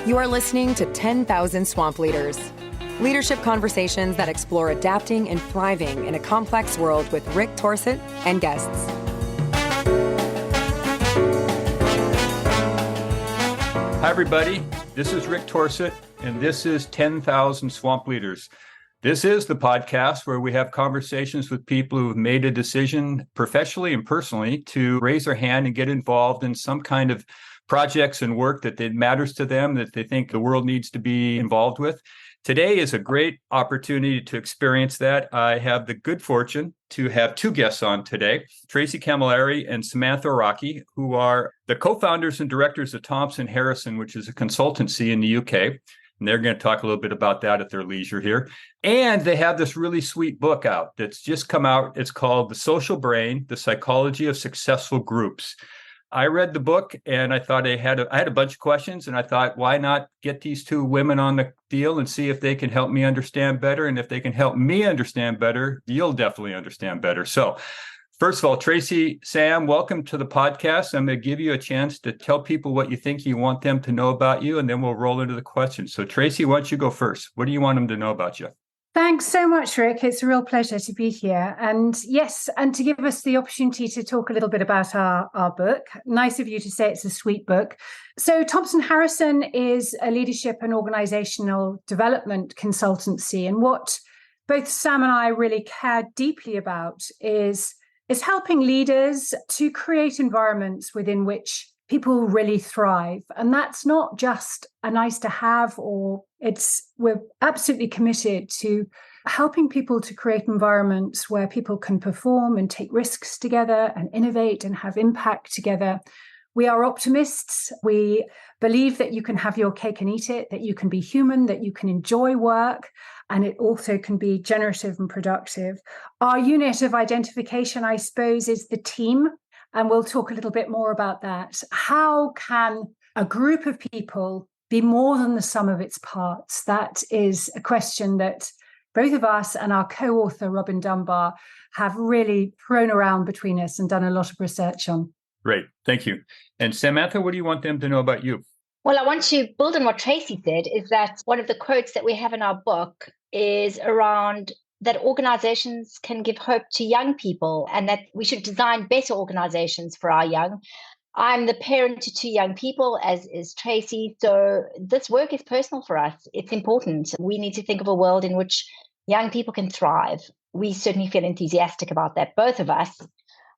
You are listening to 10,000 Swamp Leaders, leadership conversations that explore adapting and thriving in a complex world with Rick Torsett and guests. Hi, everybody. This is Rick Torsett, and this is 10,000 Swamp Leaders. This is the podcast where we have conversations with people who've made a decision professionally and personally to raise their hand and get involved in some kind of projects and work that matters to them, that they think the world needs to be involved with. Today is a great opportunity to experience that. I have the good fortune to have two guests on today, Tracey Camilleri and Samatha Rockey, who are the co-founders and directors of Thompson Harrison, which is a consultancy in the UK. And they're going to talk a little bit about that at their leisure here. And they have this really sweet book out that's just come out. It's called The Social Brain, The Psychology of Successful Groups. I read the book and I thought I had a bunch of questions, and I thought, why not get these two women on the deal and see if they can help me understand better? And if they can help me understand better, you'll definitely understand better. So first of all, Tracey, Sam, welcome to the podcast. I'm going to give you a chance to tell people what you think you want them to know about you, and then we'll roll into the questions. So Tracey, why don't you go first? What do you want them to know about you? Thanks so much, Rick. It's a real pleasure to be here. And yes, and to give us the opportunity to talk a little bit about our book. Nice of you to say it's a sweet book. So Thompson Harrison is a leadership and organizational development consultancy. And what both Sam and I really care deeply about is helping leaders to create environments within which people really thrive. And that's not just a nice to have, we're absolutely committed to helping people to create environments where people can perform and take risks together and innovate and have impact together. We are optimists. We believe that you can have your cake and eat it, that you can be human, that you can enjoy work, and it also can be generative and productive. Our unit of identification, I suppose, is the team. And we'll talk a little bit more about that. How can a group of people be more than the sum of its parts? That is a question that both of us and our co-author, Robin Dunbar, have really thrown around between us and done a lot of research on. Great. Thank you. And Samantha, what do you want them to know about you? Well, I want to build on what Tracey said, is that one of the quotes that we have in our book is around that organizations can give hope to young people and that we should design better organizations for our young. I'm the parent to two young people, as is Tracey. So this work is personal for us. It's important. We need to think of a world in which young people can thrive. We certainly feel enthusiastic about that, both of us.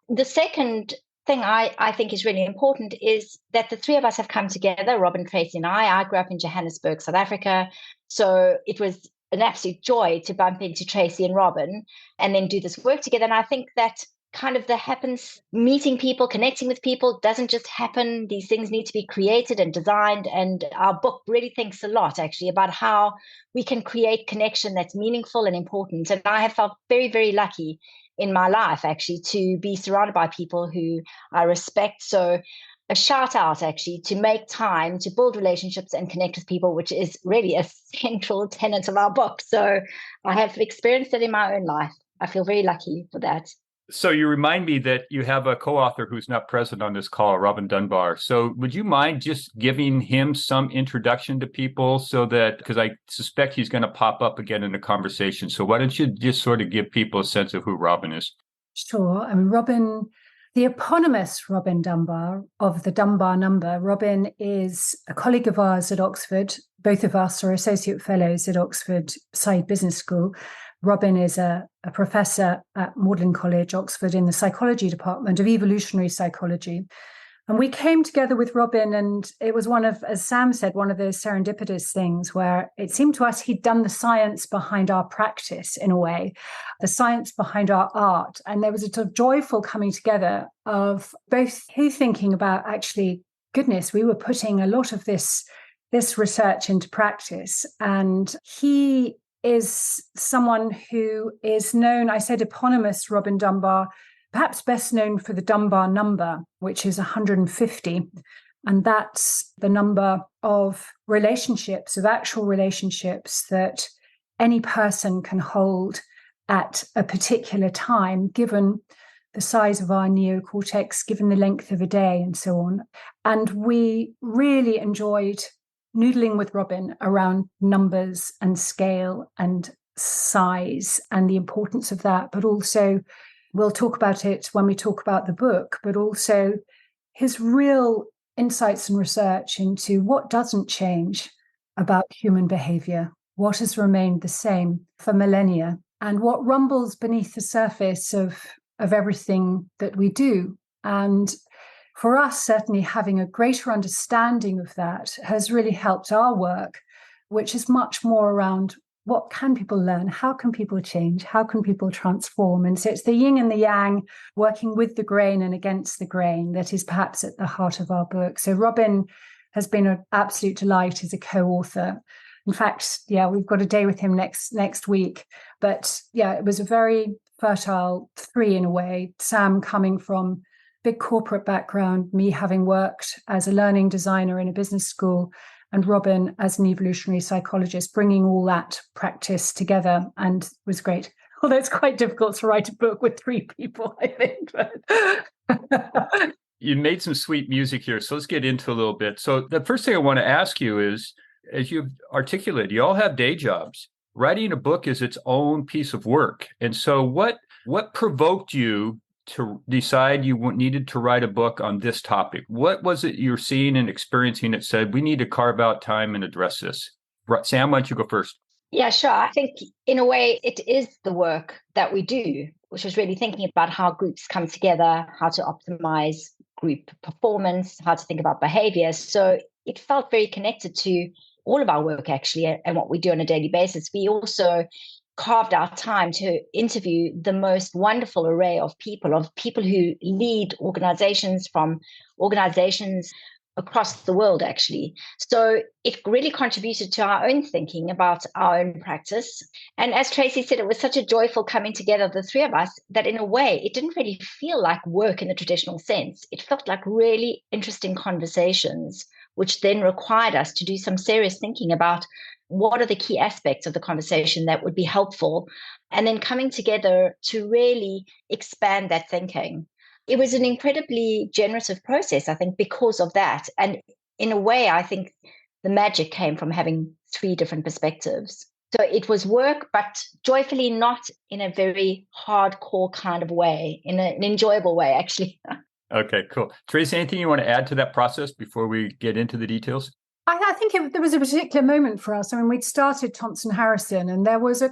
The second thing I think is really important is that the three of us have come together, Robin, Tracey, and I. I grew up in Johannesburg, South Africa. So it was an absolute joy to bump into Tracey and Robin and then do this work together. And I think that happens, meeting people, connecting with people doesn't just happen. These things need to be created and designed. And our book really thinks a lot, actually, about how we can create connection that's meaningful and important. And I have felt very, very lucky in my life, actually, to be surrounded by people who I respect. So a shout out, actually, to make time to build relationships and connect with people, which is really a central tenet of our book. So I have experienced it in my own life. I feel very lucky for that. So you remind me that you have a co-author who's not present on this call, Robin Dunbar. So would you mind just giving him some introduction to people because I suspect he's going to pop up again in the conversation. So why don't you just sort of give people a sense of who Robin is? Sure. I mean, Robin, the eponymous Robin Dunbar of the Dunbar Number. Robin is a colleague of ours at Oxford. Both of us are associate fellows at Oxford Saïd Business School. Robin is a professor at Magdalen College, Oxford, in the psychology department of evolutionary psychology. And we came together with Robin, and it was one of, as Sam said, one of those serendipitous things where it seemed to us he'd done the science behind our practice in a way, the science behind our art. And there was a sort of joyful coming together of both he thinking about, actually, goodness, we were putting a lot of this research into practice. And he is someone who is known, I said eponymous Robin Dunbar, perhaps best known for the Dunbar Number, which is 150. And that's the number of relationships, of actual relationships that any person can hold at a particular time, given the size of our neocortex, given the length of a day and so on. And we really enjoyed noodling with Robin around numbers and scale and size and the importance of that, but also we'll talk about it when we talk about the book, but also his real insights and research into what doesn't change about human behavior, what has remained the same for millennia, and what rumbles beneath the surface of everything that we do. And for us, certainly having a greater understanding of that has really helped our work, which is much more around what can people learn? How can people change? How can people transform? And so it's the yin and the yang, working with the grain and against the grain, that is perhaps at the heart of our book. So Robin has been an absolute delight as a co-author. In fact, we've got a day with him next week. But it was a very fertile three in a way. Sam coming from big corporate background, me having worked as a learning designer in a business school, and Robin as an evolutionary psychologist, bringing all that practice together, and was great. Although it's quite difficult to write a book with three people, I think. You made some sweet music here, so let's get into a little bit. So the first thing I want to ask you is, as you've articulated, you all have day jobs. Writing a book is its own piece of work. And so what provoked you to decide you needed to write a book on this topic? What was it you're seeing and experiencing that said, we need to carve out time and address this? Sam, why don't you go first? Yeah, sure. I think in a way it is the work that we do, which is really thinking about how groups come together, how to optimize group performance, how to think about behavior. So it felt very connected to all of our work, actually, and what we do on a daily basis. We also carved out time to interview the most wonderful array of people who lead organizations, from organizations across the world, actually. So it really contributed to our own thinking about our own practice. And as Tracey said, it was such a joyful coming together of the three of us that in a way, it didn't really feel like work in the traditional sense. It felt like really interesting conversations, which then required us to do some serious thinking about what are the key aspects of the conversation that would be helpful, and then coming together to really expand that thinking. It was an incredibly generative process, I think, because of that. And in a way, I think the magic came from having three different perspectives. So it was work, but joyfully, not in a very hardcore kind of way, in an enjoyable way, actually. Okay, cool. Tracey, anything you want to add to that process before we get into the details? I think there was a particular moment for us. I mean, we'd started Thompson Harrison, and there was a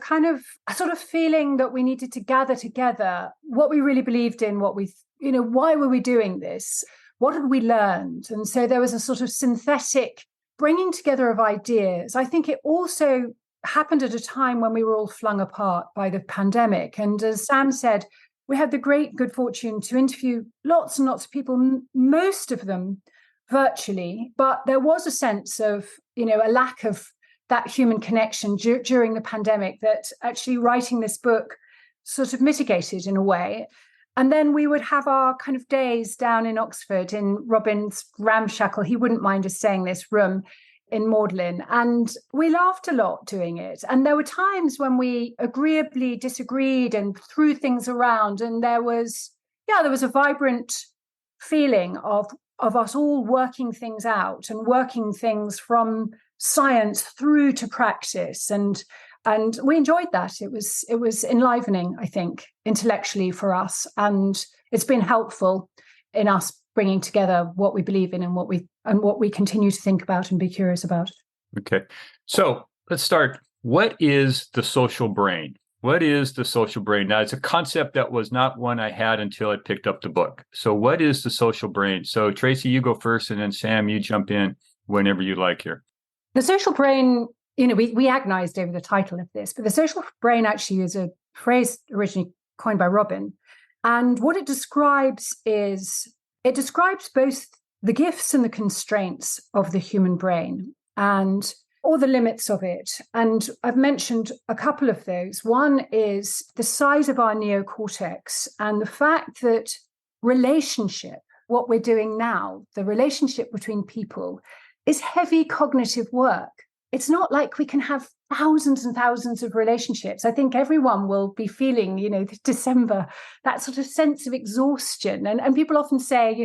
sort of feeling that we needed to gather together what we really believed in, why were we doing this? What had we learned? And so there was a sort of synthetic bringing together of ideas. I think it also happened at a time when we were all flung apart by the pandemic. And as Sam said, we had the great good fortune to interview lots and lots of people, most of them virtually, but there was a sense of, a lack of that human connection during the pandemic that actually writing this book sort of mitigated in a way. And then we would have our kind of days down in Oxford in Robin's ramshackle, he wouldn't mind us saying this, room in Magdalen. And we laughed a lot doing it. And there were times when we agreeably disagreed and threw things around. And there was a vibrant feeling of us all working things out and working things from science through to practice. And we enjoyed that. It was enlivening, I think, intellectually for us. And it's been helpful in us bringing together what we believe in and what we continue to think about and be curious about. Okay. So let's start. What is the social brain? What is the social brain? Now, it's a concept that was not one I had until I picked up the book. So what is the social brain? So Tracey, you go first, and then Sam, you jump in whenever you like here. The social brain, we agonized over the title of this, but the social brain actually is a phrase originally coined by Robin. And what it describes both the gifts and the constraints of the human brain, and all the limits of it. And I've mentioned a couple of those. One is the size of our neocortex and the fact that relationship, what we're doing now, the relationship between people, is heavy cognitive work. It's not like we can have thousands and thousands of relationships. I think everyone will be feeling, December, that sort of sense of exhaustion. And people often say,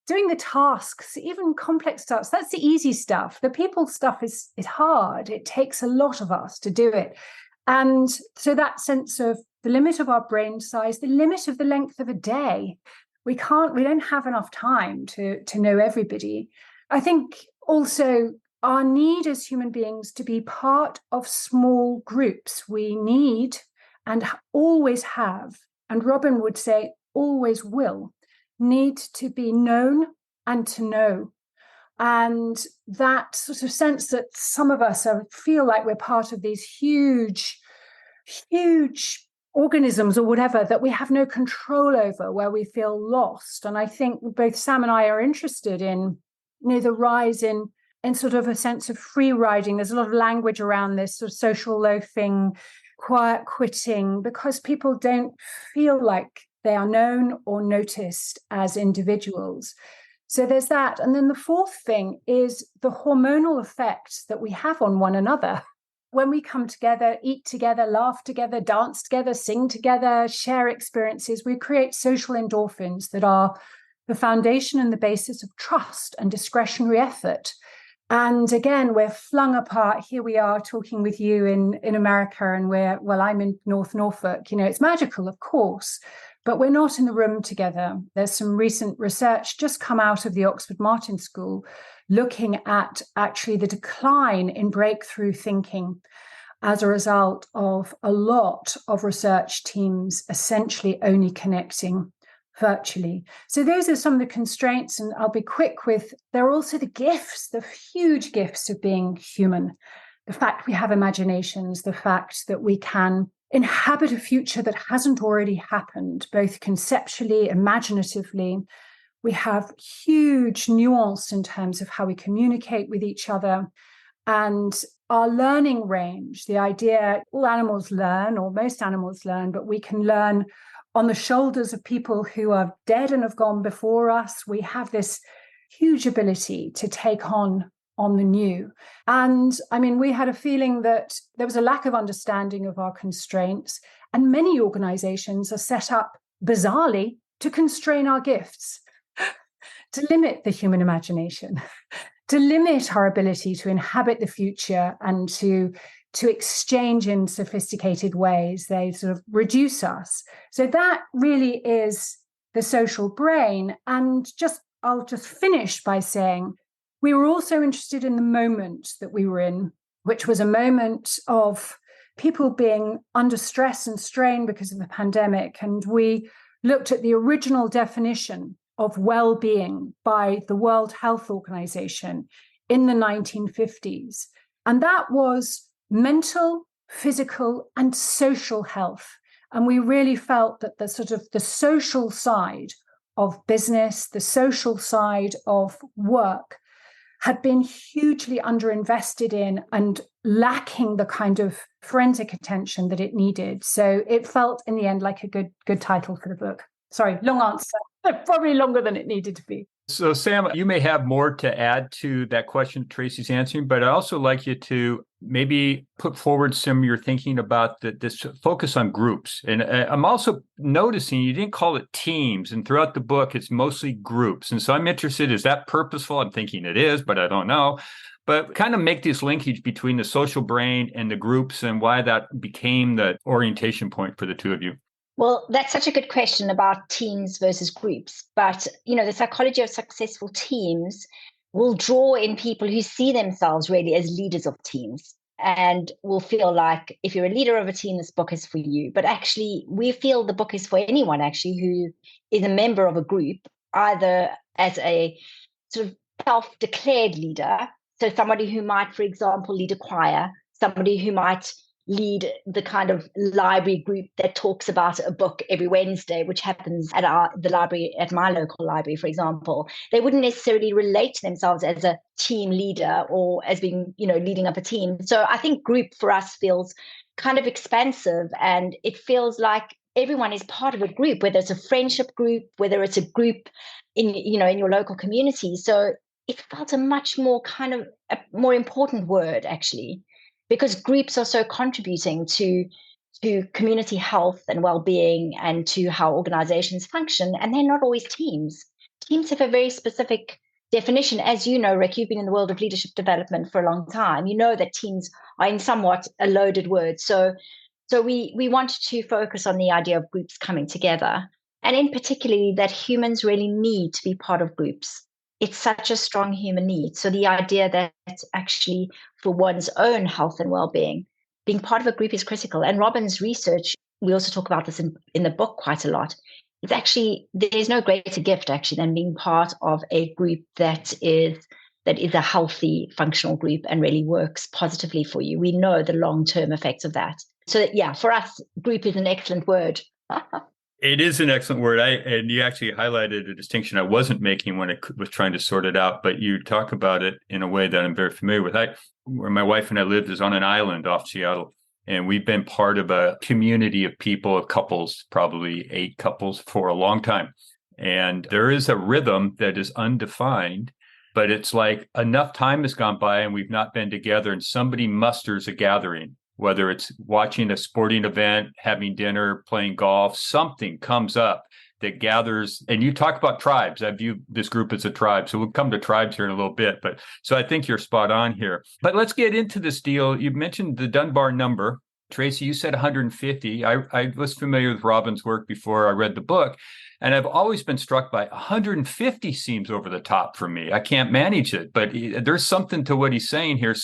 doing the tasks, even complex tasks, that's the easy stuff. The people stuff is hard. It takes a lot of us to do it. And so that sense of the limit of our brain size, the limit of the length of a day, we don't have enough time to know everybody. I think also our need as human beings to be part of small groups. We need and always have, and Robin would say always will, need to be known and to know. And that sort of sense that some of us feel like we're part of these huge organisms or whatever that we have no control over, where we feel lost. And I think both Sam and I are interested in, the rise in sort of a sense of free riding. There's a lot of language around this sort of social loafing, quiet quitting, because people don't feel like they are known or noticed as individuals. So there's that. And then the fourth thing is the hormonal effect that we have on one another. When we come together, eat together, laugh together, dance together, sing together, share experiences, we create social endorphins that are the foundation and the basis of trust and discretionary effort. And again, we're flung apart. Here we are talking with you in America, and I'm in North Norfolk. It's magical, of course, but we're not in the room together. There's some recent research just come out of the Oxford Martin School looking at actually the decline in breakthrough thinking as a result of a lot of research teams essentially only connecting virtually. So those are some of the constraints, and I'll be quick with, there are also the gifts, the huge gifts of being human. The fact we have imaginations, the fact that we can inhabit a future that hasn't already happened, both conceptually, imaginatively. We have huge nuance in terms of how we communicate with each other. And our learning range, the idea, all animals learn, or most animals learn, but we can learn on the shoulders of people who are dead and have gone before us. We have this huge ability to take on the new. And I mean, we had a feeling that there was a lack of understanding of our constraints, and many organizations are set up bizarrely to constrain our gifts, to limit the human imagination, to limit our ability to inhabit the future and to exchange in sophisticated ways. They sort of reduce us. So that really is the social brain. And I'll just finish by saying, we were also interested in the moment that we were in, which was a moment of people being under stress and strain because of the pandemic. And we looked at the original definition of well-being by the World Health Organization in the 1950s. And that was mental, physical, and social health. And we really felt that the social side of business, the social side of work, had been hugely underinvested in and lacking the kind of forensic attention that it needed. So it felt in the end like a good title for the book. Sorry, long answer, probably longer than it needed to be. So Sam, you may have more to add to that question Tracey's answering, but I'd also like you to maybe put forward some of your thinking about this focus on groups. And I'm also noticing you didn't call it teams, and throughout the book, it's mostly groups. And so I'm interested, is that purposeful? I'm thinking it is, but I don't know. But kind of make this linkage between the social brain and the groups and why that became the orientation point for the two of you. Well, that's such a good question about teams versus groups. But, the psychology of successful teams will draw in people who see themselves really as leaders of teams and will feel like if you're a leader of a team, this book is for you. But actually, we feel the book is for anyone actually who is a member of a group, either as a sort of self-declared leader. So somebody who might, for example, lead a choir, somebody who might lead the kind of library group that talks about a book every Wednesday, which happens at the library, at my local library, for example. They wouldn't necessarily relate to themselves as a team leader or as being, leading up a team. So I think group for us feels kind of expansive, and it feels like everyone is part of a group, whether it's a friendship group, whether it's a group in your local community. So it felt a much more a more important word, actually. because groups are so contributing to community health and well-being and to how organizations function. And they're not always teams. Teams have a very specific definition. As you know, Rick, you've been in the world of leadership development for a long time. You know that teams are in somewhat a loaded word. So we wanted to focus on the idea of groups coming together, and in particularly that humans really need to be part of groups. It's such a strong human need. So the idea that actually for one's own health and well-being, being part of a group is critical. And Robin's research, we also talk about this in the book quite a lot. It's actually, there's no greater gift actually than being part of a group that is a healthy, functional group and really works positively for you. We know the long-term effects of that. So yeah, for us, group is an excellent word. It is an excellent word. And you actually highlighted a distinction I wasn't making when I was trying to sort it out, but you talk about it in a way that I'm very familiar with. Where my wife and I lived is on an island off Seattle, and we've been part of a community of people, of couples, probably 8 couples for a long time. And there is a rhythm that is undefined, but it's like enough time has gone by and we've not been together, and somebody musters a gathering. Whether it's watching a sporting event, having dinner, playing golf, something comes up that gathers. And you talk about tribes. I view this group as a tribe. So we'll come to tribes here in a little bit. But so I think you're spot on here. But let's get into this deal. You mentioned the Dunbar number. Tracey, you said 150. I was familiar with Robin's work before I read the book. And I've always been struck by 150 seems over the top for me. I can't manage it, but there's something to what he's saying here.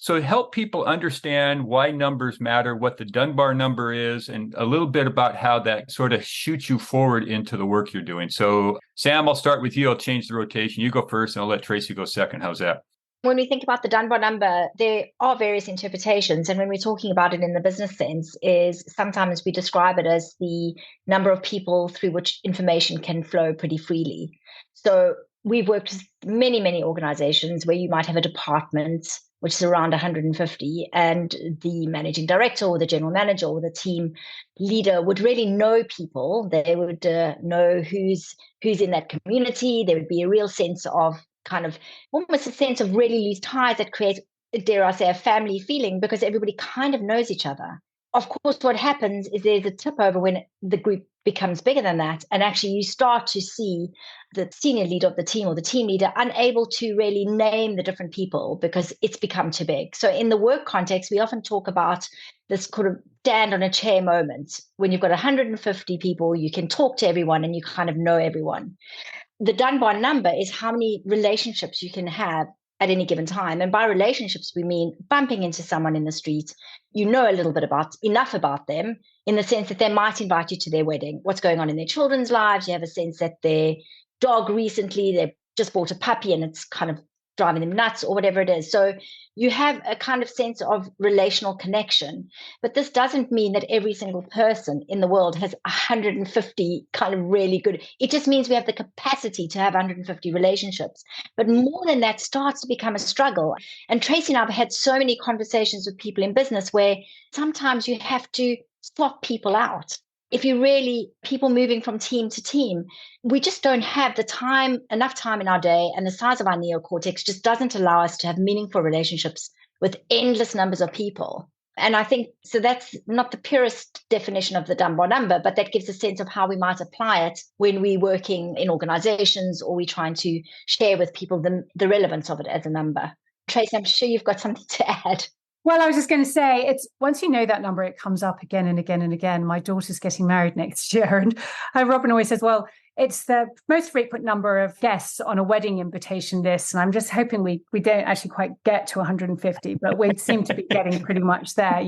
So help people understand why numbers matter, what the Dunbar number is, and a little bit about how that sort of shoots you forward into the work you're doing. So Sam, I'll start with you. I'll change the rotation. You go first, and I'll let Tracey go second. How's that? When we think about the Dunbar number, there are various interpretations. And when we're talking about it in the business sense, is sometimes we describe it as the number of people through which information can flow pretty freely. So we've worked with many, many organizations where you might have a department which is around 150, and the managing director or the general manager or the team leader would really know people. They would know who's in that community. There would be a real sense of kind of almost a sense of really loose ties that create, dare I say, a family feeling because everybody kind of knows each other. Of course, what happens is there's a tip over when the group becomes bigger than that. And actually, you start to see the senior leader of the team or the team leader unable to really name the different people because it's become too big. So in the work context, we often talk about this kind of stand on a chair moment. When you've got 150 people, you can talk to everyone and you kind of know everyone. The Dunbar number is how many relationships you can have at any given time. And by relationships, we mean bumping into someone in the street. You know a little bit enough about them in the sense that they might invite you to their wedding, what's going on in their children's lives. You have a sense that their dog recently, they just bought a puppy and it's kind of driving them nuts or whatever it is. So you have a kind of sense of relational connection. But this doesn't mean that every single person in the world has 150 kind of really good. It just means we have the capacity to have 150 relationships. But more than that starts to become a struggle. And Tracey and I have had so many conversations with people in business where sometimes you have to swap people out. If you really, people moving from team to team, we just don't have enough time in our day, and the size of our neocortex just doesn't allow us to have meaningful relationships with endless numbers of people. And I think, so that's not the purest definition of the Dunbar number, but that gives a sense of how we might apply it when we're working in organizations or we're trying to share with people the relevance of it as a number. Tracey, I'm sure you've got something to add. Well, I was just going to say, it's once you know that number, it comes up again and again and again. My daughter's getting married next year, and Robin always says, well, it's the most frequent number of guests on a wedding invitation list. And I'm just hoping we don't actually quite get to 150, but we seem to be getting pretty much there,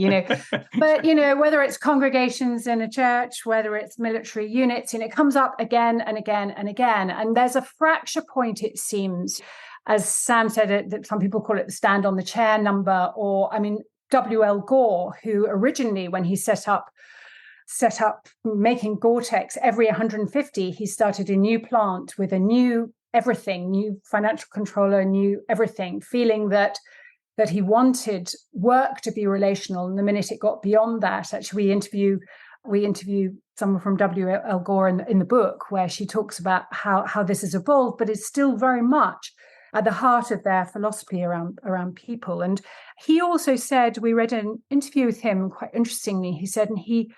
But, whether it's congregations in a church, whether it's military units, it comes up again and again and again. And there's a fracture point, it seems. As Sam said, that some people call it the stand on the chair number, W.L. Gore, who originally, when he set up making Gore-Tex, every 150, he started a new plant with a new everything, new financial controller, new everything, feeling that he wanted work to be relational. And the minute it got beyond that, actually, we interview someone from W.L. Gore in the book, where she talks about how this has evolved, but it's still very much at the heart of their philosophy around people. And he also said, we read an interview with him, quite interestingly, he said, and he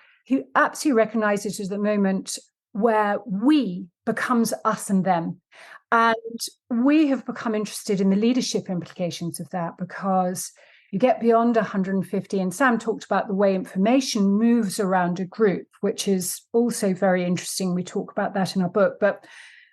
absolutely recognizes as the moment where we becomes us and them. And we have become interested in the leadership implications of that, because you get beyond 150, and Sam talked about the way information moves around a group, which is also very interesting. We talk about that in our book, but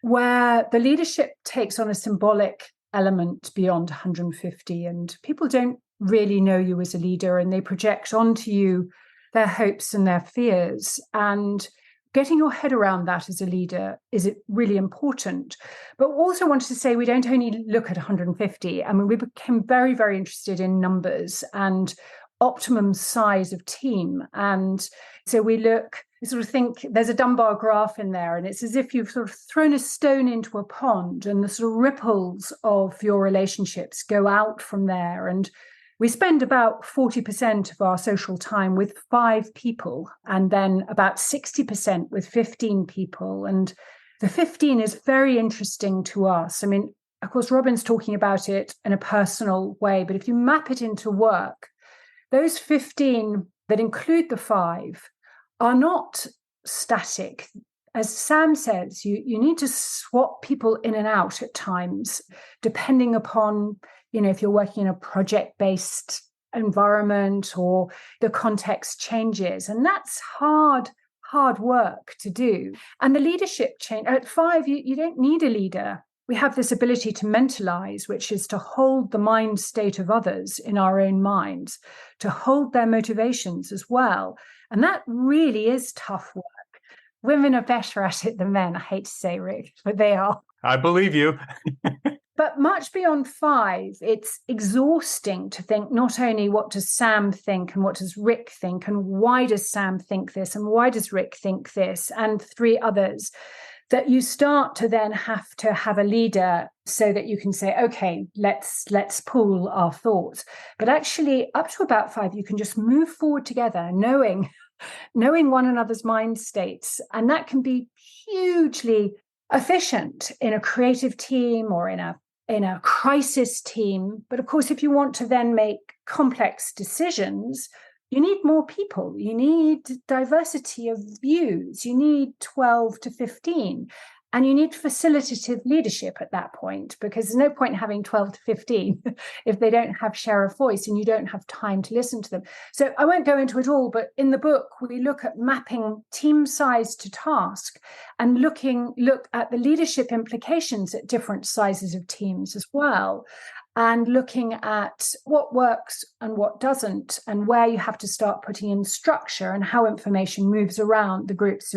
where the leadership takes on a symbolic element beyond 150, and people don't really know you as a leader, and they project onto you their hopes and their fears. And getting your head around that as a leader is really important. But also wanted to say we don't only look at 150. I mean, we became very, very interested in numbers and optimum size of team. And so we sort of think there's a Dunbar graph in there, and it's as if you've sort of thrown a stone into a pond, and the sort of ripples of your relationships go out from there. And we spend about 40% of our social time with 5 people, and then about 60% with 15 people. And the 15 is very interesting to us. I mean, of course, Robin's talking about it in a personal way, but if you map it into work, those 15 that include the 5 are not static. As Sam says, you need to swap people in and out at times, depending upon, if you're working in a project-based environment or the context changes. And that's hard work to do. And the leadership change at 5, you don't need a leader. We have this ability to mentalize, which is to hold the mind state of others in our own minds, to hold their motivations as well. And that really is tough work. Women are better at it than men, I hate to say, Rick, but they are. I believe you. But much beyond 5, it's exhausting to think not only what does Sam think and what does Rick think, and why does Sam think this and why does Rick think this, and 3 others, that you start to then have to have a leader so that you can say, okay, let's pool our thoughts. But actually, up to about 5, you can just move forward together, knowing one another's mind states. And that can be hugely efficient in a creative team or in a crisis team. But of course, if you want to then make complex decisions, you need more people. You need diversity of views. You need 12 to 15. And you need facilitative leadership at that point, because there's no point having 12 to 15 if they don't have share of voice and you don't have time to listen to them. So I won't go into it all, but in the book, we look at mapping team size to task and look at the leadership implications at different sizes of teams as well, and looking at what works and what doesn't, and where you have to start putting in structure and how information moves around the groups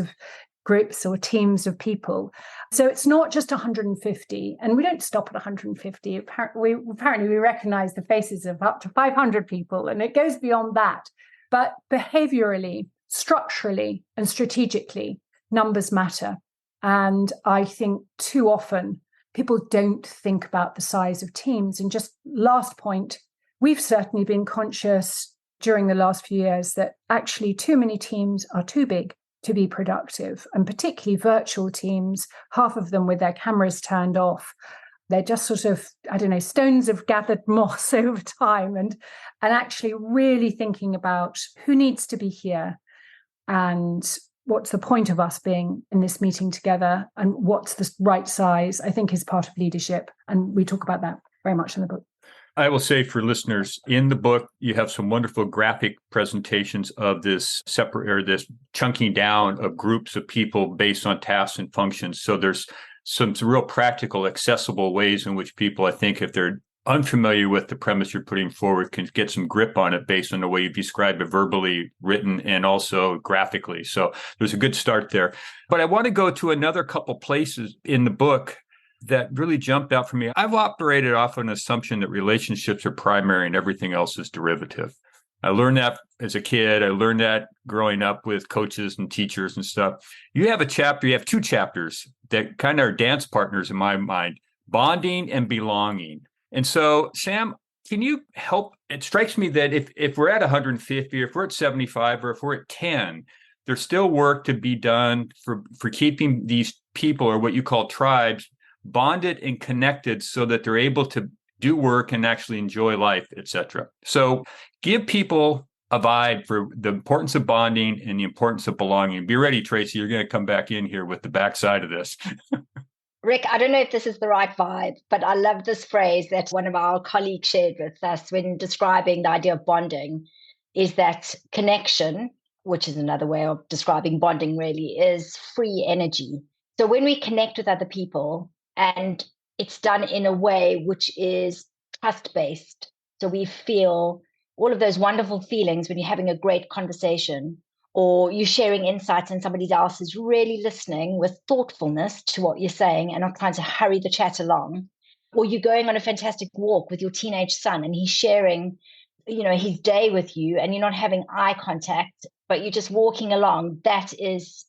or teams of people. So it's not just 150, and we don't stop at 150. Apparently we recognize the faces of up to 500 people, and it goes beyond that. But behaviorally, structurally, and strategically, numbers matter. And I think too often people don't think about the size of teams. And just last point, we've certainly been conscious during the last few years that actually too many teams are too big to be productive, and particularly virtual teams, half of them with their cameras turned off. They're just sort of, stones of gathered moss over time, and actually really thinking about who needs to be here and what's the point of us being in this meeting together, and what's the right size, I think is part of leadership. And we talk about that very much in the book. I will say for listeners, in the book, you have some wonderful graphic presentations of this this chunking down of groups of people based on tasks and functions. So there's some real practical, accessible ways in which people, I think, if they're unfamiliar with the premise you're putting forward, can get some grip on it based on the way you describe it verbally, written, and also graphically. So there's a good start there. But I want to go to another couple places in the book that really jumped out for me. I've operated off an assumption that relationships are primary and everything else is derivative. I learned that as a kid. I learned that growing up with coaches and teachers and stuff. You have 2 chapters that kind of are dance partners in my mind, bonding and belonging. And so, Sam, can you help? It strikes me that if we're at 150, if we're at 75, or if we're at 10, there's still work to be done for keeping these people, or what you call tribes, bonded and connected so that they're able to do work and actually enjoy life, etc. So give people a vibe for the importance of bonding and the importance of belonging. Be ready, Tracey. You're going to come back in here with the backside of this. Rick, I don't know if this is the right vibe, but I love this phrase that one of our colleagues shared with us when describing the idea of bonding, is that connection, which is another way of describing bonding really, is free energy. So when we connect with other people, and it's done in a way which is trust-based, so we feel all of those wonderful feelings when you're having a great conversation, or you're sharing insights and somebody else is really listening with thoughtfulness to what you're saying and not trying to hurry the chat along, or you're going on a fantastic walk with your teenage son and he's sharing, his day with you, and you're not having eye contact, but you're just walking along. That is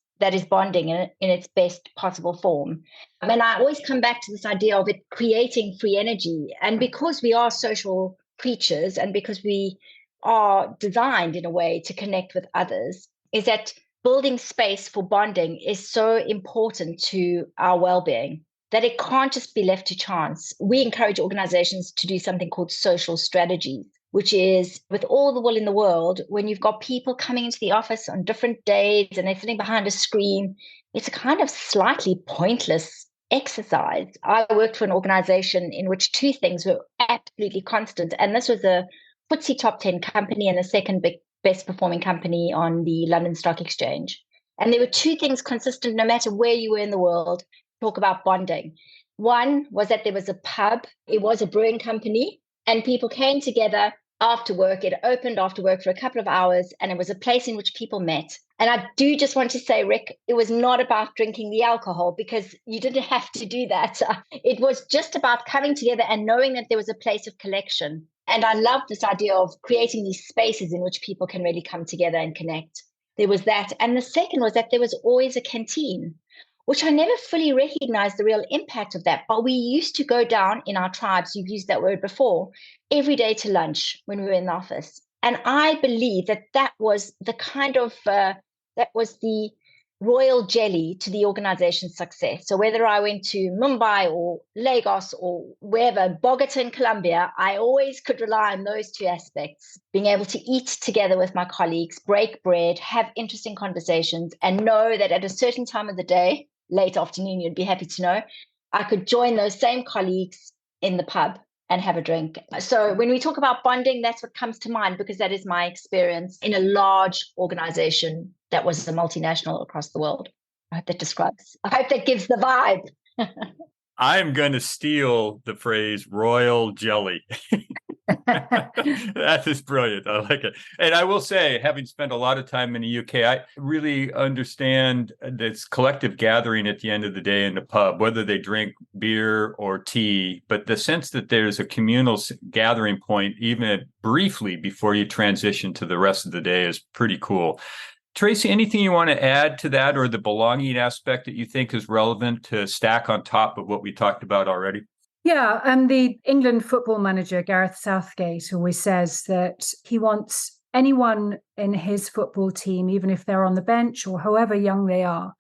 bonding in its best possible form. And I always come back to this idea of it creating free energy. And because we are social creatures, and because we are designed in a way to connect with others, is that building space for bonding is so important to our well-being that it can't just be left to chance. We encourage organizations to do something called social strategies, which is, with all the will in the world, when you've got people coming into the office on different days and they're sitting behind a screen, it's a kind of slightly pointless exercise. I worked for an organization in which two things were absolutely constant, and this was a FTSE top 10 company and the second best performing company on the London Stock Exchange. And there were two things consistent no matter where you were in the world. Talk about bonding. One was that there was a pub. It was a brewing company, and people came together after work. It opened after work for a couple of hours, and it was a place in which people met. And I do just want to say, Rick, it was not about drinking the alcohol, because you didn't have to do that. It was just about coming together and knowing that there was a place of collection. And I love this idea of creating these spaces in which people can really come together and connect. There was that. And the second was that there was always a canteen, which I never fully recognized the real impact of that. But we used to go down in our tribes, you've used that word before, every day to lunch when we were in the office. And I believe that was the kind of, that was the royal jelly to the organization's success. So whether I went to Mumbai or Lagos or wherever, Bogota in Colombia, I always could rely on those two aspects, being able to eat together with my colleagues, break bread, have interesting conversations, and know that at a certain time of the day, late afternoon, you'd be happy to know, I could join those same colleagues in the pub and have a drink. So when we talk about bonding, that's what comes to mind, because that is my experience in a large organization that was a multinational across the world. I hope that gives the vibe. I'm going to steal the phrase royal jelly. That is brilliant. I like it. And I will say, having spent a lot of time in the UK, I really understand this collective gathering at the end of the day in the pub, whether they drink beer or tea, but the sense that there's a communal gathering point, even briefly before you transition to the rest of the day, is pretty cool. Tracey, anything you want to add to that, or the belonging aspect that you think is relevant to stack on top of what we talked about already? Yeah, and the England football manager, Gareth Southgate, always says that he wants anyone in his football team, even if they're on the bench or however young they are,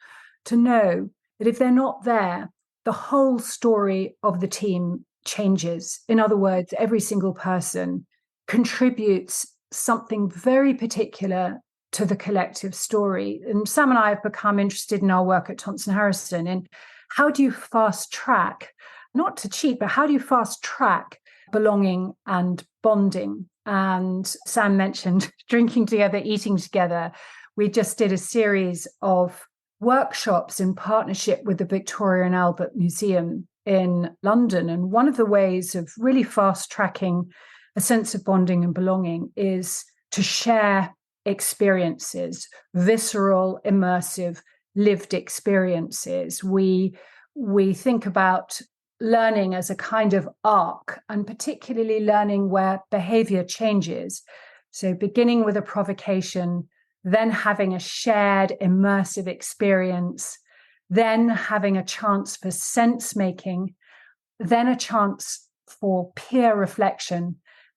to know that if they're not there, the whole story of the team changes. In other words, every single person contributes something very particular to the collective story. And Sam and I have become interested in our work at Thompson Harrison in how do you fast track, not to cheat, but how do you fast track belonging and bonding? And Sam mentioned drinking together, eating together. We just did a series of workshops in partnership with the Victoria and Albert Museum in London. And one of the ways of really fast tracking a sense of bonding and belonging is to share experiences, visceral, immersive, lived experiences. We think about learning as a kind of arc, and particularly learning where behavior changes. So beginning with a provocation, then having a shared immersive experience, then having a chance for sense making, then a chance for peer reflection.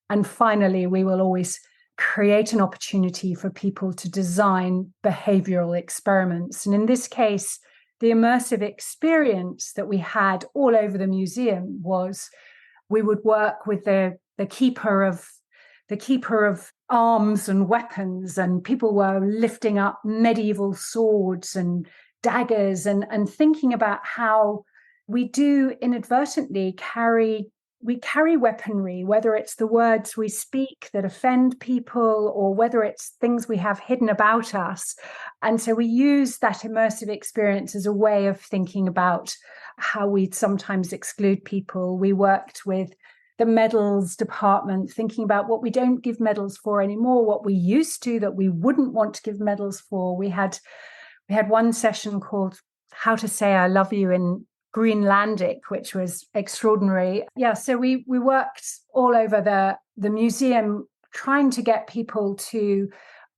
And finally, we will always create an opportunity for people to design behavioral experiments. And in this case, the immersive experience that we had all over the museum was we would work with the keeper of arms and weapons, and people were lifting up medieval swords and daggers and thinking about how we do inadvertently carry weaponry, whether it's the words we speak that offend people or whether it's things we have hidden about us. And so we use that immersive experience as a way of thinking about how we sometimes exclude people. We worked with the medals department, thinking about what we don't give medals for anymore, what we used to that we wouldn't want to give medals for. We had one session called How to Say I Love You in Greenlandic, which was extraordinary. Yeah, so we worked all over the museum trying to get people to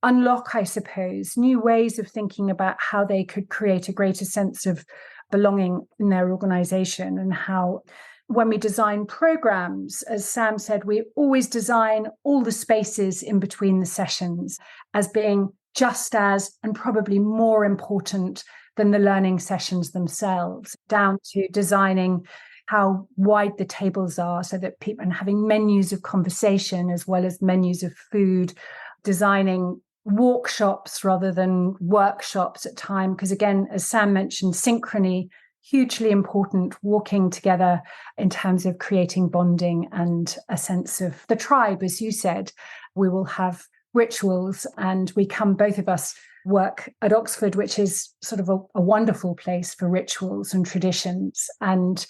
unlock, I suppose, new ways of thinking about how they could create a greater sense of belonging in their organization, and how when we design programs, as Sam said, we always design all the spaces in between the sessions as being just as and probably more important than the learning sessions themselves, down to designing how wide the tables are so that people, and having menus of conversation as well as menus of food, designing workshops rather than workshops at time. Because again, as Sam mentioned, synchrony, hugely important, walking together in terms of creating bonding and a sense of the tribe, as you said. We will have rituals, and both of us work at Oxford, which is sort of a wonderful place for rituals and traditions. And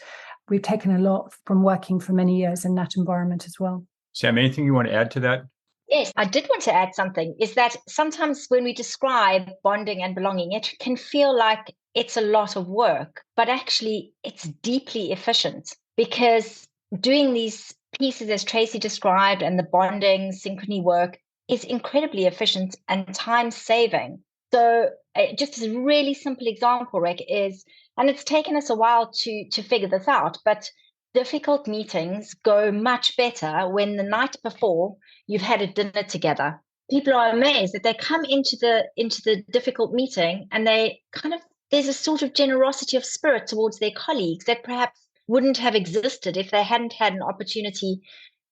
we've taken a lot from working for many years in that environment as well. Sam, anything you want to add to that? Yes, I did want to add something, is that sometimes when we describe bonding and belonging, it can feel like it's a lot of work, but actually it's deeply efficient, because doing these pieces as Tracey described and the bonding, synchrony work is incredibly efficient and time-saving. So just a really simple example, Rick, is, and it's taken us a while to figure this out, but difficult meetings go much better when the night before you've had a dinner together. People are amazed that they come into the difficult meeting and there's a sort of generosity of spirit towards their colleagues that perhaps wouldn't have existed if they hadn't had an opportunity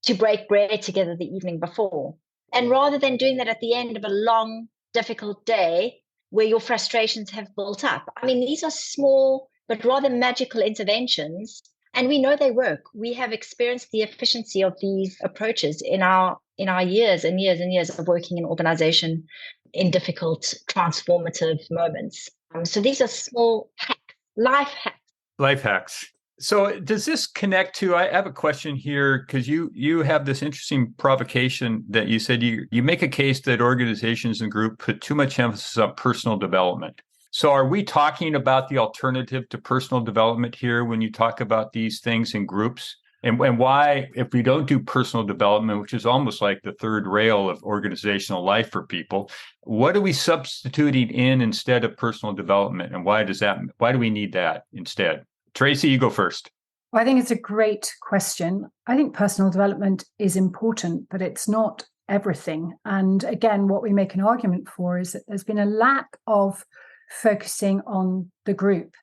to break bread together the evening before. And rather than doing that at the end of a long, difficult day where your frustrations have built up. I mean, these are small but rather magical interventions, and we know they work. We have experienced the efficiency of these approaches in our years and years and years of working in organization in difficult, transformative moments. So these are small hacks, life hacks. Life hacks. So does this connect to, I have a question here, because you have this interesting provocation that you said you make a case that organizations and groups put too much emphasis on personal development. So are we talking about the alternative to personal development here when you talk about these things in groups? And why, if we don't do personal development, which is almost like the third rail of organizational life for people, what are we substituting in instead of personal development? And why do we need that instead? Tracey, you go first. Well, I think it's a great question. I think personal development is important, but it's not everything. And again, what we make an argument for is that there's been a lack of focusing on the group.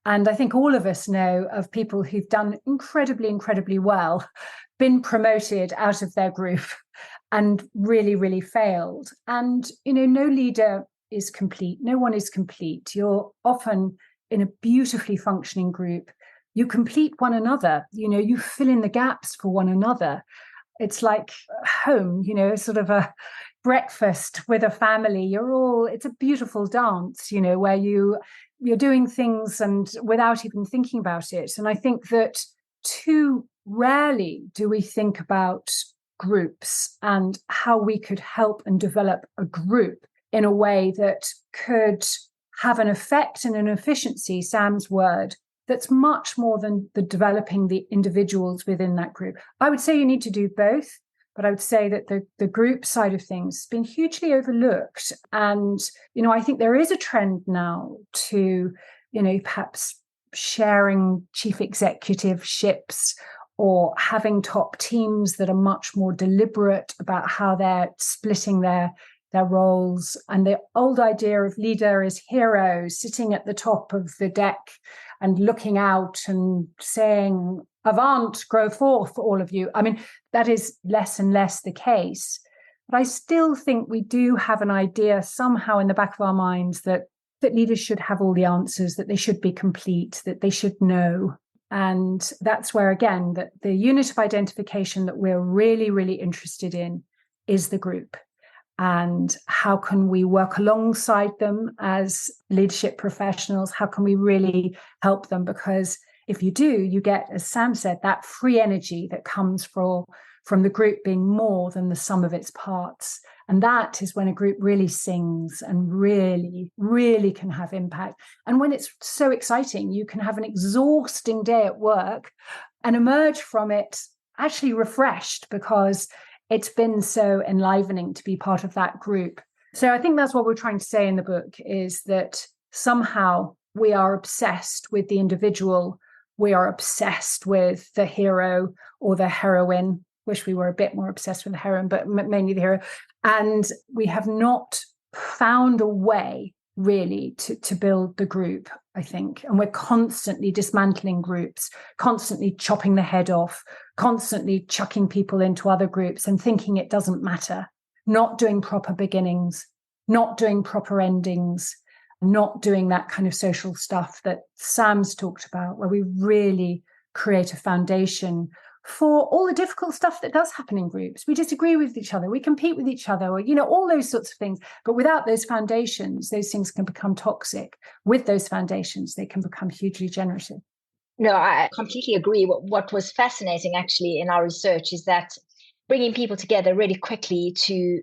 And I think all of us know of people who've done incredibly, incredibly well, been promoted out of their group and really, really failed. And, no leader is complete. No one is complete. You're often in a beautifully functioning group. You complete one another. You fill in the gaps for one another. It's like home, sort of a breakfast with a family. It's a beautiful dance, where you're doing things and without even thinking about it. And I think that too rarely do we think about groups and how we could help and develop a group in a way that could have an effect and an efficiency, Sam's word, that's much more than the developing the individuals within that group. I would say you need to do both, but I would say that the group side of things has been hugely overlooked. And, I think there is a trend now to, perhaps sharing chief executiveships or having top teams that are much more deliberate about how they're splitting their their roles. And the old idea of leader is hero, sitting at the top of the deck and looking out and saying, "Avant, grow forth, all of you." I mean, that is less and less the case. But I still think we do have an idea somehow in the back of our minds that leaders should have all the answers, that they should be complete, that they should know. And that's where, again, that the unit of identification that we're really, really interested in is the group. And how can we work alongside them as leadership professionals? How can we really help them? Because if you do, you get, as Sam said, that free energy that comes from the group being more than the sum of its parts. And that is when a group really sings and really, really can have impact. And when it's so exciting, you can have an exhausting day at work and emerge from it actually refreshed because it's been so enlivening to be part of that group. So I think that's what we're trying to say in the book, is that somehow we are obsessed with the individual. We are obsessed with the hero or the heroine. Wish we were a bit more obsessed with the heroine, but mainly the hero. And we have not found a way really to build the group, I think. And we're constantly dismantling groups, constantly chopping the head off, constantly chucking people into other groups and thinking it doesn't matter, not doing proper beginnings, not doing proper endings, not doing that kind of social stuff that Sam's talked about, where we really create a foundation for all the difficult stuff that does happen in groups. We disagree with each other, we compete with each other, or, all those sorts of things. But without those foundations, those things can become toxic. With those foundations, they can become hugely generative. No, I completely agree. What was fascinating actually in our research is that bringing people together really quickly to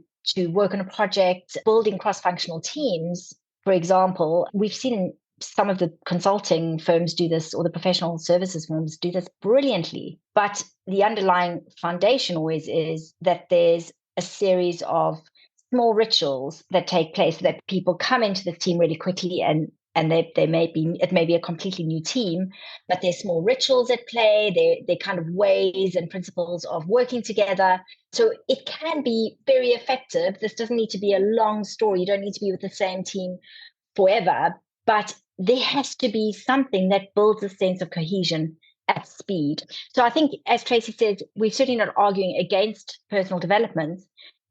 work on a project, building cross-functional teams, for example, we've seen some of the consulting firms do this, or the professional services firms do this brilliantly. But the underlying foundation always is that there's a series of small rituals that take place so that people come into the team really quickly, and it may be a completely new team, but there's small rituals at play. They're kind of ways and principles of working together. So it can be very effective. This doesn't need to be a long story. You don't need to be with the same team forever, but there has to be something that builds a sense of cohesion at speed. So I think, as Tracey said, we're certainly not arguing against personal development,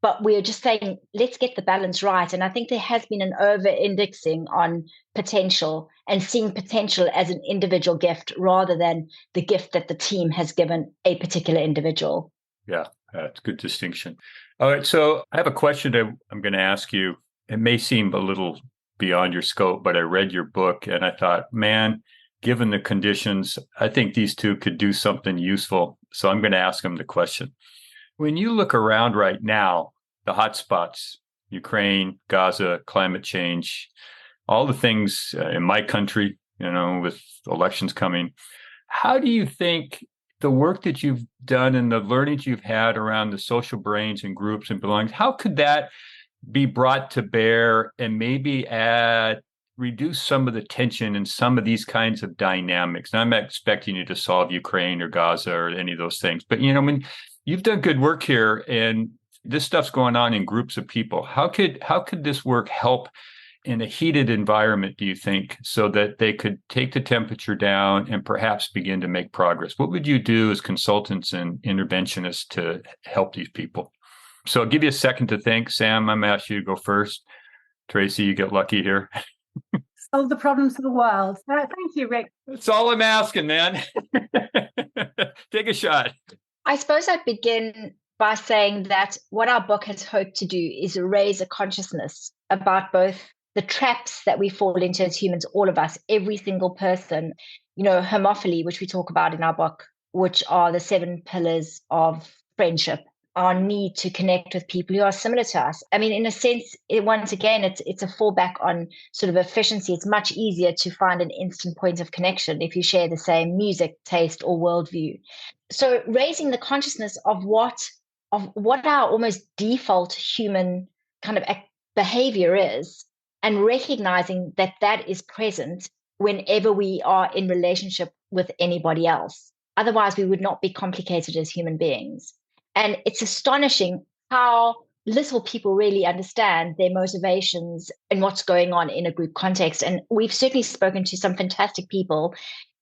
but we're just saying, let's get the balance right. And I think there has been an over-indexing on potential and seeing potential as an individual gift rather than the gift that the team has given a particular individual. Yeah, that's a good distinction. All right, so I have a question that I'm going to ask you. It may seem a little beyond your scope, but I read your book and I thought, man, given the conditions, I think these two could do something useful. So I'm going to ask them the question. When you look around right now, the hotspots, Ukraine, Gaza, climate change, all the things in my country, with elections coming, how do you think the work that you've done and the learnings you've had around the social brains and groups and belongings, how could that be brought to bear and maybe reduce some of the tension in some of these kinds of dynamics? Now, I'm not expecting you to solve Ukraine or Gaza or any of those things, but you've done good work here, and this stuff's going on in groups of people. How could this work help in a heated environment, do you think, so that they could take the temperature down and perhaps begin to make progress? What would you do as consultants and interventionists to help these people? So I'll give you a second to think. Sam, I'm going to ask you to go first. Tracey, you get lucky here. Solve the problems of the world. Thank you, Rick. That's all I'm asking, man. Take a shot. I suppose I'd begin by saying that what our book has hoped to do is raise a consciousness about both the traps that we fall into as humans, all of us, every single person, homophily, which we talk about in our book, which are the 7 pillars of friendship, our need to connect with people who are similar to us. I mean, in a sense, once again, it's a fallback on sort of efficiency. It's much easier to find an instant point of connection if you share the same music, taste, or worldview. So raising the consciousness of what our almost default human kind of behavior is, and recognizing that is present whenever we are in relationship with anybody else. Otherwise, we would not be complicated as human beings. And it's astonishing how little people really understand their motivations and what's going on in a group context. And we've certainly spoken to some fantastic people,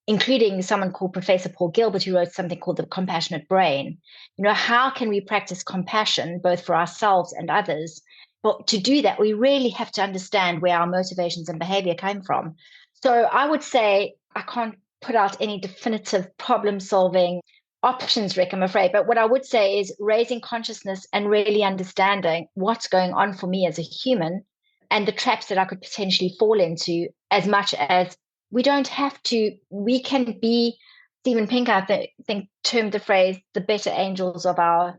including someone called Professor Paul Gilbert, who wrote something called The Compassionate Brain. How can we practice compassion, both for ourselves and others? But to do that, we really have to understand where our motivations and behavior came from. So I would say I can't put out any definitive problem-solving options, Rick, I'm afraid. But what I would say is raising consciousness and really understanding what's going on for me as a human and the traps that I could potentially fall into, as much as we don't have to, we can be, Stephen Pinker, I think termed the phrase, the better angels of our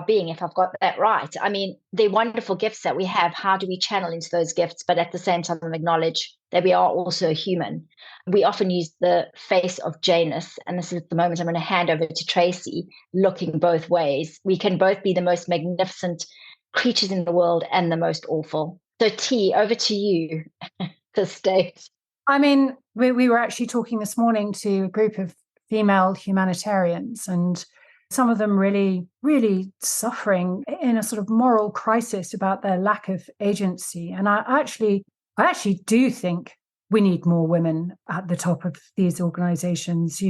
being, if I've got that right. I mean, the wonderful gifts that we have, how do we channel into those gifts, but at the same time acknowledge that we are also human? We often use the face of Janus, and this is the moment I'm going to hand over to Tracey, looking both ways. We can both be the most magnificent creatures in the world and the most awful. So T, over to you, the stage. I mean, we were actually talking this morning to a group of female humanitarians, and some of them really, really suffering in a sort of moral crisis about their lack of agency. And I actually do think we need more women at the top of these organizations,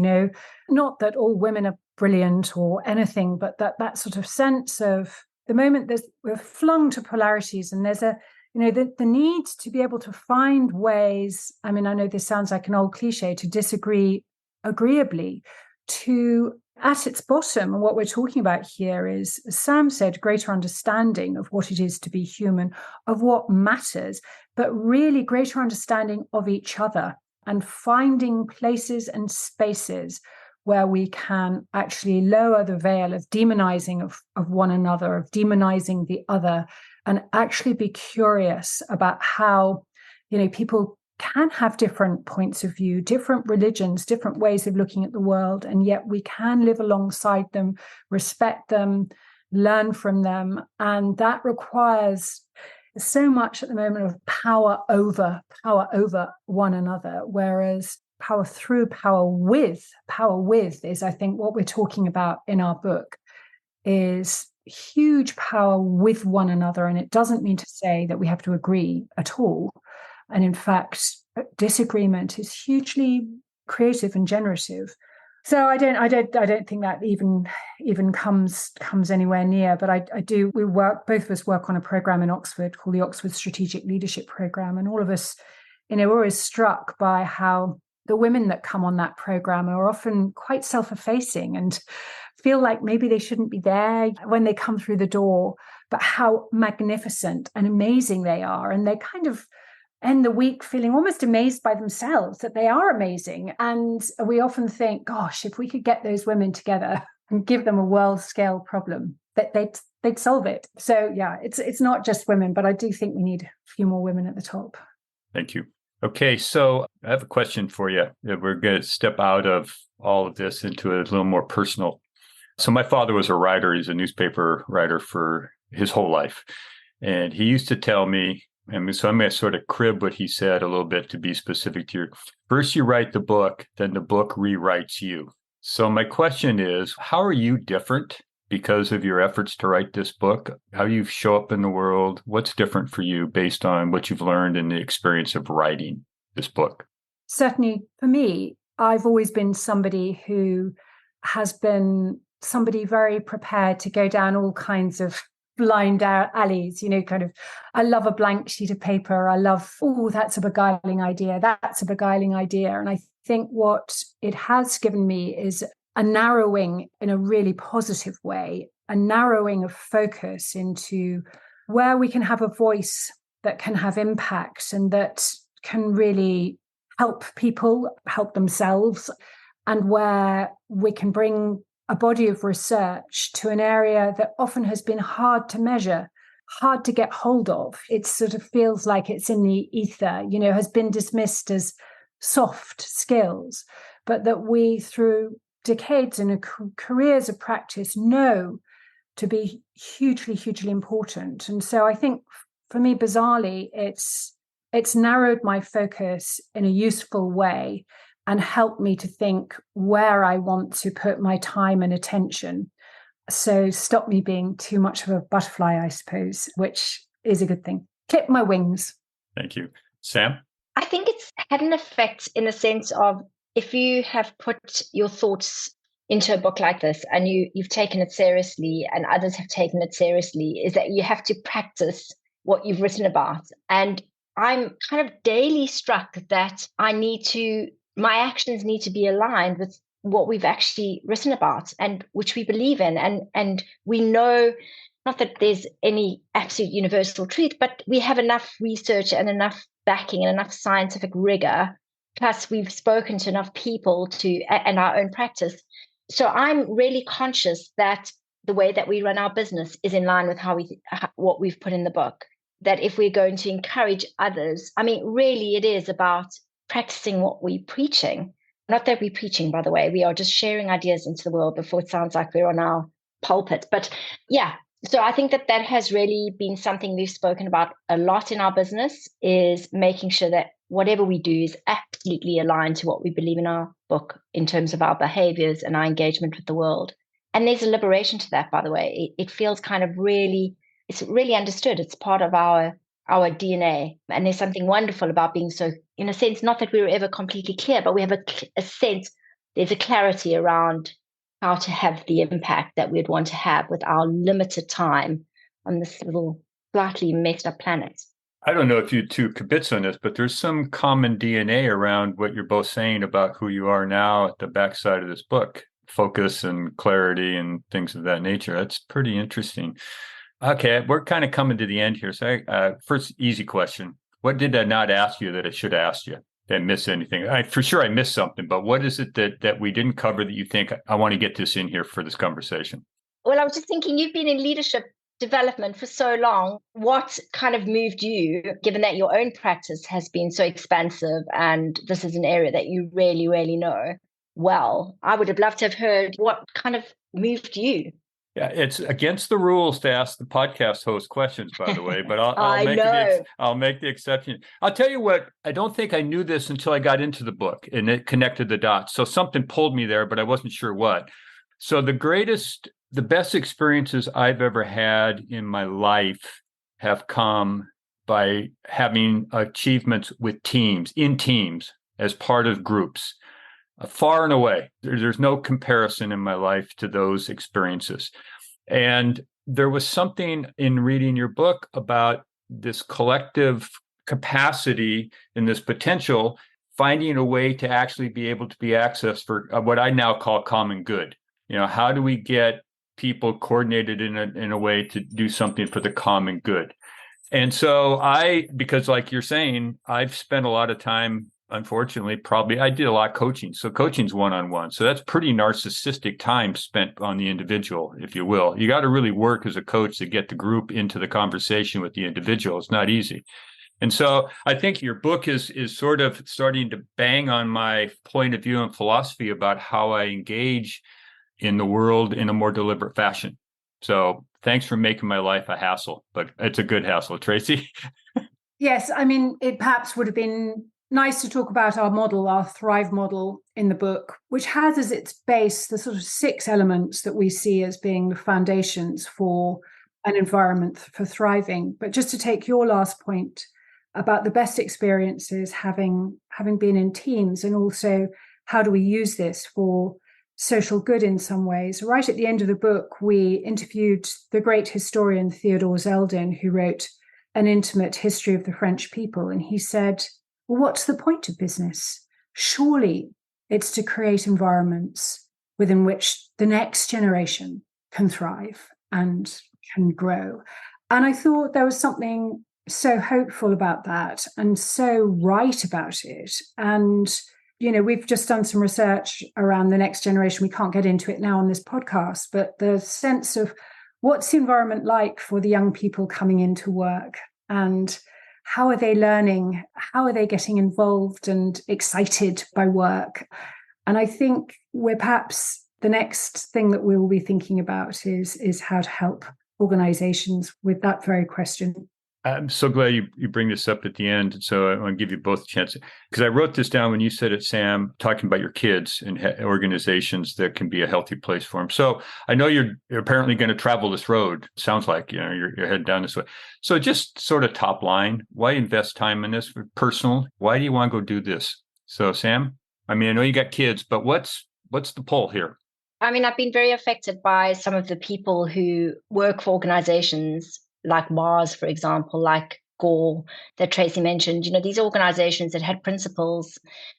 not that all women are brilliant or anything, but that sort of sense of the moment we're flung to polarities, and there's the need to be able to find ways. I mean, I know this sounds like an old cliche, to disagree agreeably, to at its bottom, and what we're talking about here is, as Sam said, greater understanding of what it is to be human, of what matters, but really greater understanding of each other, and finding places and spaces where we can actually lower the veil of demonizing of one another, of demonizing the other, and actually be curious about how, people can have different points of view, different religions, different ways of looking at the world, and yet we can live alongside them, respect them, learn from them. And that requires so much at the moment of power over one another, whereas power through, power with is, I think, what we're talking about in our book, is huge power with one another. And it doesn't mean to say that we have to agree at all. And in fact, disagreement is hugely creative and generative. So I don't think that even comes anywhere near. But both of us work on a program in Oxford called the Oxford Strategic Leadership Program, and all of us, we're always struck by how the women that come on that program are often quite self-effacing and feel like maybe they shouldn't be there when they come through the door, but how magnificent and amazing they are. And they kind of end the week feeling almost amazed by themselves that they are amazing. And we often think, gosh, if we could get those women together and give them a world scale problem, that they'd solve it. So yeah, it's not just women, but I do think we need a few more women at the top. Thank you. Okay, so I have a question for you. We're going to step out of all of this into a little more personal. So my father was a writer. He's a newspaper writer for his whole life. And he used to tell me, and so I'm going to sort of crib what he said a little bit to be specific to you. First, you write the book, then the book rewrites you. So my question is, how are you different because of your efforts to write this book? How you show up in the world? What's different for you based on what you've learned in the experience of writing this book? Certainly for me, I've always been somebody who has been somebody very prepared to go down all kinds of blind alleys, I love a blank sheet of paper. I love, that's a beguiling idea. That's a beguiling idea. And I think what it has given me is a narrowing in a really positive way, a narrowing of focus into where we can have a voice that can have impact and that can really help people help themselves, and where we can bring a body of research to an area that often has been hard to measure, hard to get hold of. It sort of feels like it's in the ether, has been dismissed as soft skills, but that we, through decades and careers of practice, know to be hugely, hugely important. And so I think for me, bizarrely, it's narrowed my focus in a useful way and helped me to think where I want to put my time and attention. So stop me being too much of a butterfly, I suppose, which is a good thing. Clip my wings. Thank you. Sam? I think it's had an effect in the sense of if you have put your thoughts into a book like this and you've taken it seriously and others have taken it seriously, is that you have to practice what you've written about. And I'm kind of daily struck that my actions need to be aligned with what we've actually written about and which we believe in. And we know, not that there's any absolute universal truth, but we have enough research and enough backing and enough scientific rigor. Plus, we've spoken to enough people and our own practice. So I'm really conscious that the way that we run our business is in line with what we've put in the book. That if we're going to encourage others, I mean, really, it is about practicing what we're preaching. Not that we're preaching, by the way, we are just sharing ideas into the world before it sounds like we're on our pulpit. But yeah, so I think that has really been something we've spoken about a lot in our business, is making sure that whatever we do is absolutely aligned to what we believe in our book in terms of our behaviors and our engagement with the world. And there's a liberation to that, by the way. It feels kind of it's really understood. It's part of our DNA. And there's something wonderful about being so, in a sense, not that we were ever completely clear, but we have a sense, there's a clarity around how to have the impact that we'd want to have with our limited time on this little slightly messed up planet. I don't know if you two kibitz on this, but there's some common DNA around what you're both saying about who you are now at the backside of this book. Focus and clarity and things of that nature. That's pretty interesting. Okay, we're kind of coming to the end here. So first, easy question. What did I not ask you that I should have asked you? Did I miss anything? For sure I missed something, but what is it that we didn't cover that you think I want to get this in here for this conversation? Well, I was just thinking, you've been in leadership development for so long. What kind of moved you, given that your own practice has been so expansive and this is an area that you really, really know well? I would have loved to have heard what kind of moved you. Yeah, it's against the rules to ask the podcast host questions, by the way, but I'll make the exception. I'll tell you what, I don't think I knew this until I got into the book and it connected the dots. So something pulled me there, but I wasn't sure what. So the best experiences I've ever had in my life have come by having achievements with teams, as part of groups. Far and away, there's no comparison in my life to those experiences. And there was something in reading your book about this collective capacity and this potential, finding a way to actually be able to be accessed for what I now call common good. You know, how do we get people coordinated in a way to do something for the common good? And so because like you're saying, I've spent a lot of time, unfortunately, I did a lot of coaching. So coaching's one-on-one. So that's pretty narcissistic time spent on the individual, if you will. You got to really work as a coach to get the group into the conversation with the individual. It's not easy. And so I think your book is sort of starting to bang on my point of view and philosophy about how I engage in the world in a more deliberate fashion. So thanks for making my life a hassle, but it's a good hassle, Tracey. Yes, I mean, it perhaps would have been nice to talk about our model, our Thrive model in the book, which has as its base the sort of 6 elements that we see as being the foundations for an environment for thriving. But just to take your last point about the best experiences having been in teams, and also how do we use this for social good in some ways. Right at the end of the book, we interviewed the great historian Theodore Zeldin, who wrote An Intimate History of the French People. And he said, well, what's the point of business? Surely it's to create environments within which the next generation can thrive and can grow. And I thought there was something so hopeful about that and so right about it. And, you know, we've just done some research around the next generation. We can't get into it now on this podcast, but the sense of what's the environment like for the young people coming into work, and how are they learning? How are they getting involved and excited by work? And I think perhaps the next thing that we'll be thinking about is how to help organizations with that very question. I'm so glad you bring this up at the end. So I want to give you both a chance, because I wrote this down when you said it, Sam, talking about your kids and organizations that can be a healthy place for them. So I know you're apparently going to travel this road. Sounds like, you're heading down this way. So just sort of top line, why invest time in this personal? Why do you want to go do this? So Sam, I mean, I know you got kids, but what's the pull here? I mean, I've been very affected by some of the people who work for organizations like Mars, for example, like Gore that Tracey mentioned. These organizations that had principles,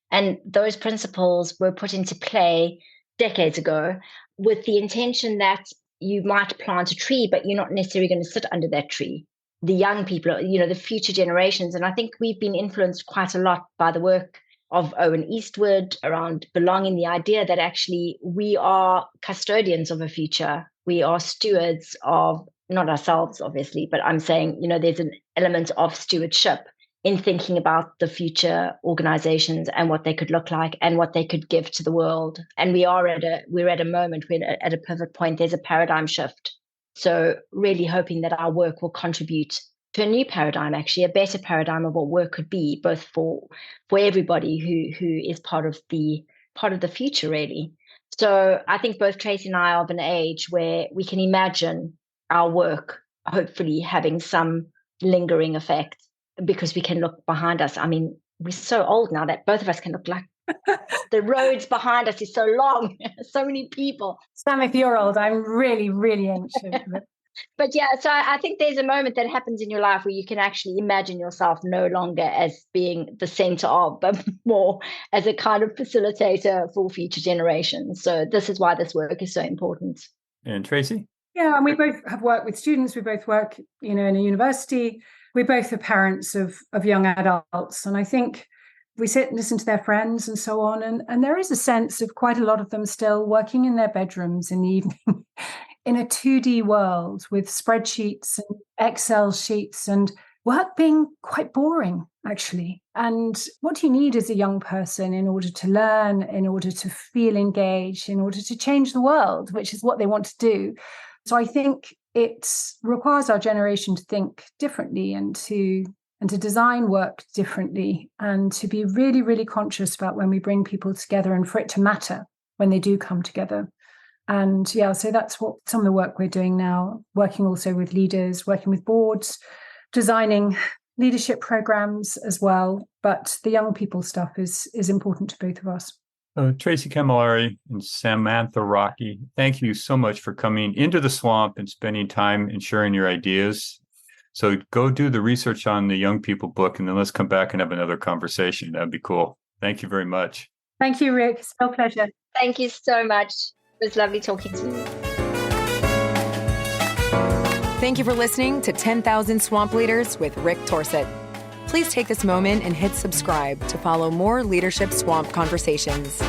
and those principles were put into play decades ago with the intention that you might plant a tree, but you're not necessarily going to sit under that tree. The young people, the future generations. And I think we've been influenced quite a lot by the work of Owen Eastwood around belonging, the idea that actually we are custodians of a future. We are stewards of, not ourselves, obviously, but I'm saying, there's an element of stewardship in thinking about the future organizations and what they could look like and what they could give to the world. And we're at a moment, we're at a pivot point. There's a paradigm shift. So really hoping that our work will contribute to a new paradigm, actually, a better paradigm of what work could be, both for everybody who is part of the future, really. So I think both Tracey and I are of an age where we can imagine our work hopefully having some lingering effect, because we can look behind us. I mean, we're so old now that both of us can look like the roads behind us is so long, so many people. Sam, if you're old, I'm really, really ancient. But yeah, so I think there's a moment that happens in your life where you can actually imagine yourself no longer as being the center of, but more as a kind of facilitator for future generations. So this is why this work is so important. And Tracey? Yeah, and we both have worked with students. We both work, in a university. We both are parents of young adults. And I think we sit and listen to their friends and so on. And there is a sense of quite a lot of them still working in their bedrooms in the evening in a 2D world with spreadsheets and Excel sheets, and work being quite boring, actually. And what do you need as a young person in order to learn, in order to feel engaged, in order to change the world, which is what they want to do? So I think it requires our generation to think differently and to design work differently, and to be really, really conscious about when we bring people together and for it to matter when they do come together. And yeah, so that's what some of the work we're doing now, working also with leaders, working with boards, designing leadership programs as well. But the young people stuff is important to both of us. Tracey Camilleri and Samatha Rockey, thank you so much for coming into the swamp and spending time and sharing your ideas. So go do the research on the young people book, and then let's come back and have another conversation. That'd be cool. Thank you very much. Thank you, Rick. It's a pleasure. Thank you so much. It was lovely talking to you. Thank you for listening to 10,000 Swamp Leaders with Rick Torsett. Please take this moment and hit subscribe to follow more Leadership Swamp conversations.